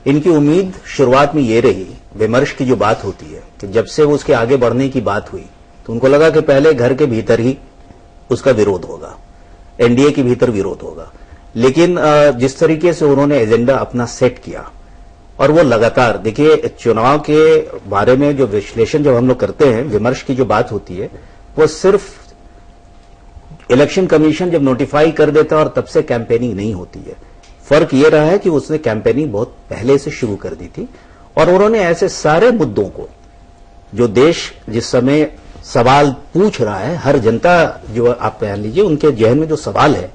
इनकी उम्मीद शुरुआत में ये रही, विमर्श की जो बात होती है कि जब से वो उसके आगे बढ़ने की बात हुई तो उनको लगा कि पहले घर के भीतर ही उसका विरोध होगा, एनडीए के भीतर विरोध होगा। लेकिन जिस तरीके से उन्होंने एजेंडा अपना सेट किया और वो लगातार, देखिए चुनाव के बारे में जो विश्लेषण जब हम लोग करते हैं, विमर्श की जो बात होती है, वो सिर्फ इलेक्शन कमीशन जब नोटिफाई कर देता है और तब से कैंपेनिंग नहीं होती है। फर्क ये रहा है कि उसने कैंपेनिंग बहुत पहले से शुरू कर दी थी और उन्होंने ऐसे सारे मुद्दों को, जो देश जिस समय सवाल पूछ रहा है, हर जनता जो आप कह लीजिए उनके जहन में जो सवाल है,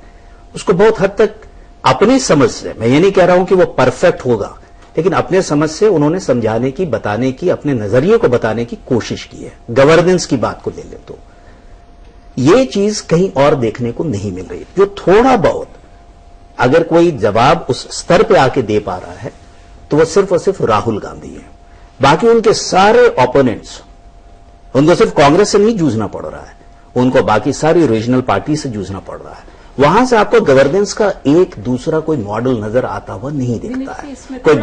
उसको बहुत हद तक अपनी समझ से, मैं ये नहीं कह रहा हूं कि वो परफेक्ट होगा, लेकिन अपने समझ से उन्होंने समझाने की, बताने की, अपने नजरिए को बताने की कोशिश की है। गवर्नेंस की बात को ले ले तो ये चीज कहीं और देखने को नहीं मिल रही। जो थोड़ा बहुत अगर कोई जवाब उस स्तर पे आके दे पा रहा है तो वो सिर्फ और सिर्फ राहुल गांधी है। बाकी उनके सारे ओपोनेंट्स, उनको सिर्फ कांग्रेस से नहीं जूझना पड़ रहा है, उनको बाकी सारी रीजनल पार्टी से जूझना पड़ रहा है। वहां से आपको गवर्नेंस का एक दूसरा कोई मॉडल नजर आता हुआ नहीं दिखता है। कोई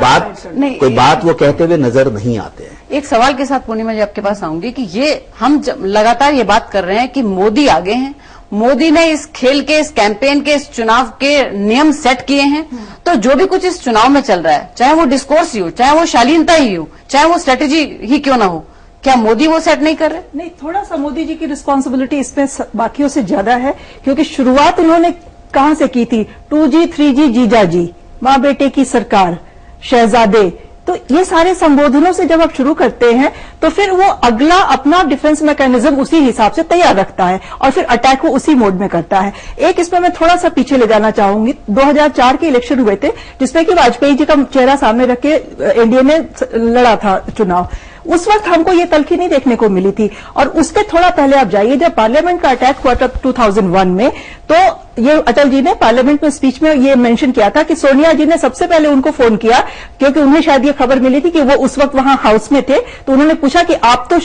बात वो कहते हुए नजर नहीं आते हैं। एक सवाल के साथ पूर्णिमा जी आपके पास आऊंगी कि ये हम लगातार ये बात कर रहे हैं कि मोदी आगे हैं, मोदी ने इस खेल के, इस कैंपेन के, इस चुनाव के नियम सेट किए हैं, तो जो भी कुछ इस चुनाव में चल रहा है, चाहे वो डिस्कोर्स ही हो, चाहे वो शालीनता ही हो, चाहे वो स्ट्रेटेजी ही क्यों ना हो, क्या मोदी वो सेट नहीं कर रहे? नहीं, थोड़ा सा मोदी जी की रिस्पांसिबिलिटी इसमें बाकियों से ज्यादा है, क्योंकि शुरुआत उन्होंने कहां से की थी? 2G 3G जीजा जी, मां बेटे की सरकार, शहजादे, तो ये सारे संबोधनों से जब आप शुरू करते हैं तो फिर वो अगला अपना डिफेंस मैकेनिज्म उसी हिसाब से तैयार रखता है और फिर अटैक को उसी मोड में करता है। एक इसमें मैं थोड़ा सा पीछे ले जाना चाहूंगी। 2004 के इलेक्शन हुए थे जिसमें कि वाजपेयी जी का चेहरा सामने रख के एनडीए ने लड़ा था चुनाव। उस वक्त हमको ये तलखी नहीं देखने को मिली थी। और उसके थोड़ा पहले आप जाइए, जब पार्लियामेंट का अटैक हुआ था 2001 में, तो ये अटल जी ने पार्लियामेंट में स्पीच में ये मेंशन किया था कि सोनिया जी ने सबसे पहले उनको फोन किया, क्योंकि उन्हें शायद ये खबर मिली थी कि वो उस वक्त वहां हाउस में थे, तो उन्होंने पूछा कि आप तो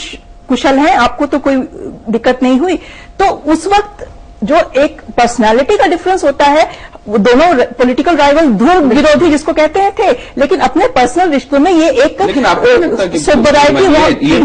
कुशल हैं, आपको तो कोई दिक्कत नहीं हुई। तो उस वक्त जो एक पर्सनालिटी का डिफरेंस होता है, वो दोनों पॉलिटिकल राइवल, ध्रुव विरोधी जिसको कहते हैं थे, लेकिन अपने पर्सनल रिश्तों में ये एक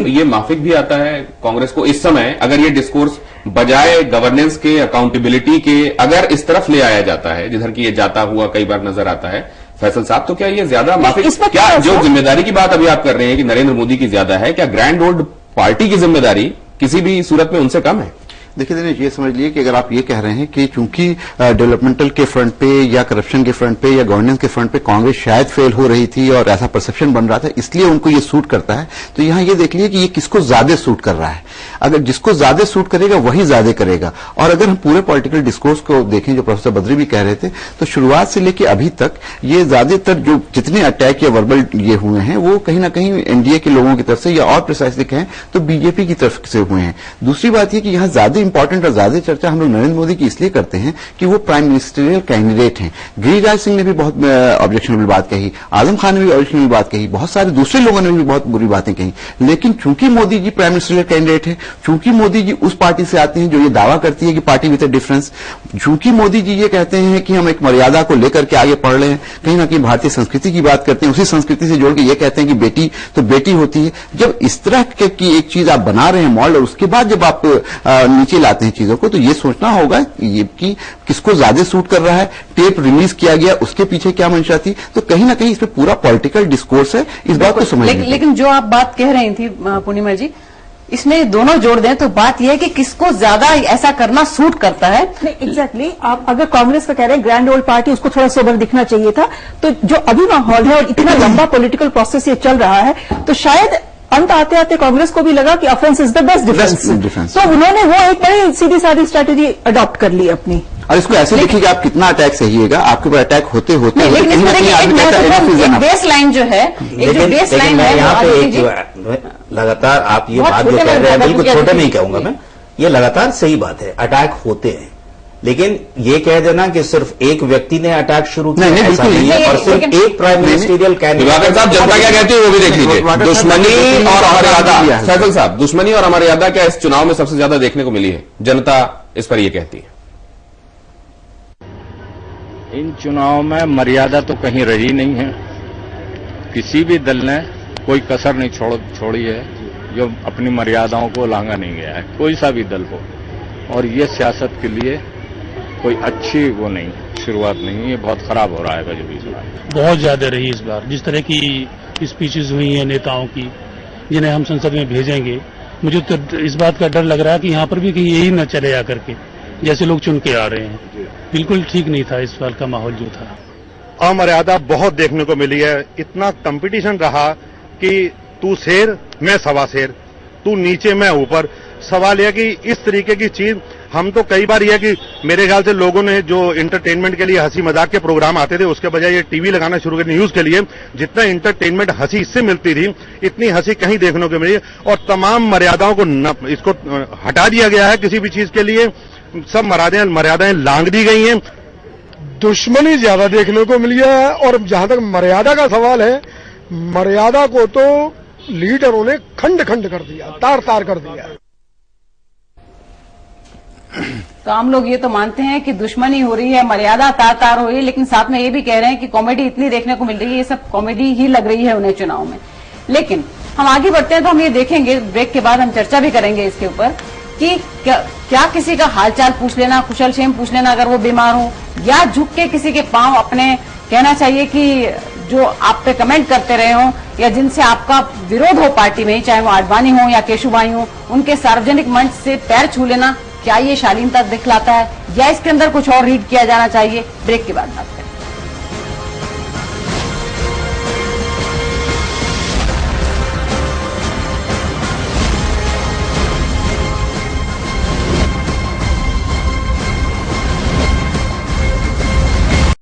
ये माफिक भी आता है कांग्रेस को इस समय, अगर ये डिस्कोर्स बजाय गवर्नेंस के, अकाउंटेबिलिटी के अगर इस तरफ ले आया जाता है जिधर की ये जाता हुआ कई बार नजर आता है फैसल साहब, तो क्या ये ज्यादा माफिक, क्या जो जिम्मेदारी की बात अभी आप कर रहे हैं कि नरेंद्र मोदी की ज्यादा है, क्या ग्रैंड ओल्ड पार्टी की जिम्मेदारी किसी भी सूरत में उनसे कम है? देखिए दिनेश, ये समझ लीजिए कि अगर आप ये कह रहे हैं कि चूंकि डेवलपमेंटल के फ्रंट पे या करप्शन के फ्रंट पे या गवर्नेंस के फ्रंट पे कांग्रेस शायद फेल हो रही थी और ऐसा परसेप्शन बन रहा था, इसलिए उनको ये सूट करता है, तो यहां ये देख लीजिए कि ये किसको ज्यादा सूट कर रहा है। अगर जिसको ज्यादा सूट करेगा वही ज्यादा करेगा। और अगर हम पूरे पॉलिटिकल डिस्कोर्स को देखें, जो प्रोफेसर बद्री भी कह रहे थे, तो शुरुआत से लेकर अभी तक ये ज्यादातर जो जितने अटैक या वर्बल ये हुए हैं वो कहीं ना कहीं एनडीए के लोगों की तरफ से, या और प्रिसाइसली कहें तो बीजेपी की तरफ से हुए हैं। दूसरी बात यह कि यहां ज्यादा इंपॉर्टेंट और ज्यादा चर्चा हम लोग नरेंद्र मोदी की इसलिए करते हैं कि वो प्राइम मिनिस्टरियल कैंडिडेट हैं। गिरिराज सिंह ने भी बहुत ऑब्जेक्शनेबल बात कही, आजम खान ने भी ऑब्जेक्शनेबल बात कही, बहुत सारे दूसरे लोगों ने भी बहुत बुरी बातें कही। लेकिन चूंकि Modi ji prime ministerial candidate है, चूंकि मोदी जी उस पार्टी से आते हैं जो ये दावा करती है कि पार्टी विद अ डिफरेंस, चूंकि मोदी जी ये कहते हैं कि हम एक मर्यादा को लेकर के आगे बढ़ रहे हैं, कहीं ना कहीं भारतीय संस्कृति की बात करते हैं, उसी संस्कृति से जोड़ के ये कहते हैं कि बेटी तो बेटी होती है। जब इस तरह की एक चीज आप बना रहे हैं मॉडल, और उसके बाद जब आप नीचे लाते हैं चीजों को, तो ये सोचना होगा कि किसको ज्यादा सूट कर रहा है। टेप रिलीज किया गया, उसके पीछे क्या मंशा थी, तो कहीं ना कहीं इसमें पूरा पॉलिटिकल डिस्कोर्स है, इस बात को समझ। लेकिन जो आप बात कह रही थी पूर्णिमा जी, इसमें दोनों जोड़ दें तो बात यह है कि किसको ज्यादा ऐसा करना सूट करता है। नहीं, एग्जैक्टली आप अगर कांग्रेस का कह रहे हैं ग्रैंड ओल्ड पार्टी, उसको थोड़ा सोबर दिखना चाहिए था, तो जो अभी माहौल है और इतना लंबा पॉलिटिकल प्रोसेस ये चल रहा है, तो शायद अंत आते आते कांग्रेस को भी लगा कि offence is the best defence, तो उन्होंने वो एक बड़ी सीधी सादी स्ट्रैटेजी अडॉप्ट कर ली अपनी। और इसको ऐसे देखिए कि आप कितना अटैक सहिएगा, आपके ऊपर अटैक होते होते बेस लाइन जो है, बेस लाइन है यहाँ पे लगातार आप ये बात जो कह रहे हैं, बिल्कुल छोटे नहीं कहूंगा मैं, ये लगातार सही बात है, अटैक होते हैं, लेकिन ये कह देना कि सिर्फ एक व्यक्ति ने अटैक शुरू किया ऐसा नहीं है, और सिर्फ एक प्राइम मिनिस्टरियल कैंडिडेट। साहब जनता क्या कहती है वो भी देख लीजिए। दुश्मनी और अमर्यादा, फैसल साहब, दुश्मनी और अमर्यादा क्या इस चुनाव में सबसे ज्यादा देखने को मिली है? जनता इस पर ये कहती है। इन चुनाव में मर्यादा तो कहीं रही नहीं है, किसी भी दल ने कोई कसर नहीं छोड़ी है जो अपनी मर्यादाओं को लांघा नहीं गया है, कोई सा भी दल हो। और ये सियासत के लिए कोई अच्छी वो नहीं, शुरुआत नहीं, ये बहुत खराब हो रहा है जो भी बहुत ज्यादा रही इस बार। जिस तरह की स्पीचेस हुई हैं नेताओं की, जिन्हें हम संसद में भेजेंगे, मुझे तो इस बात का डर लग रहा है कि यहाँ पर भी कहीं यही न चले आकर के जैसे लोग चुन के आ रहे हैं। बिल्कुल ठीक नहीं था इस बार का माहौल जो था। अमर्यादा बहुत देखने को मिली है। इतना कंपटीशन रहा कि तू शेर मैं सवा शेर, तू नीचे मैं ऊपर। सवाल यह कि इस तरीके की चीज हम तो कई बार यह कि मेरे ख्याल से लोगों ने जो इंटरटेनमेंट के लिए हंसी मजाक के प्रोग्राम आते थे उसके बजाय ये टीवी लगाना शुरू कर न्यूज के लिए। जितना इंटरटेनमेंट हंसी इससे मिलती थी इतनी हंसी कहीं देखने को मिली और तमाम मर्यादाओं को इसको हटा दिया गया है। किसी भी चीज के लिए सब मर्यादाएं लांघ दी गई हैं। दुश्मनी ज्यादा देखने को मिली है। और जहां तक मर्यादा का सवाल है, मर्यादा को तो लीडरों ने खंड खंड कर दिया, तार तार कर दिया। तो हम लोग ये तो मानते हैं कि दुश्मनी हो रही है, मर्यादा तार तार हो रही है, लेकिन साथ में ये भी कह रहे हैं कि कॉमेडी इतनी देखने को मिल रही है, ये सब कॉमेडी ही लग रही है उन्हें चुनाव में। लेकिन हम आगे बढ़ते हैं तो हम ये देखेंगे, ब्रेक के बाद हम चर्चा भी करेंगे इसके ऊपर कि क्या किसी का हालचाल पूछ लेना, कुशल क्षेम पूछ लेना अगर वो बीमार हो, या झुक के किसी के पांव अपने कहना चाहिए कि जो आप पे कमेंट करते रहे हो या जिनसे आपका विरोध हो पार्टी में, चाहे वो आडवाणी हो या केशुभाई हो, उनके सार्वजनिक मंच से पैर छू लेना, क्या ये शालीनता दिखलाता है या इसके अंदर कुछ और रीड किया जाना चाहिए? ब्रेक के बाद बात।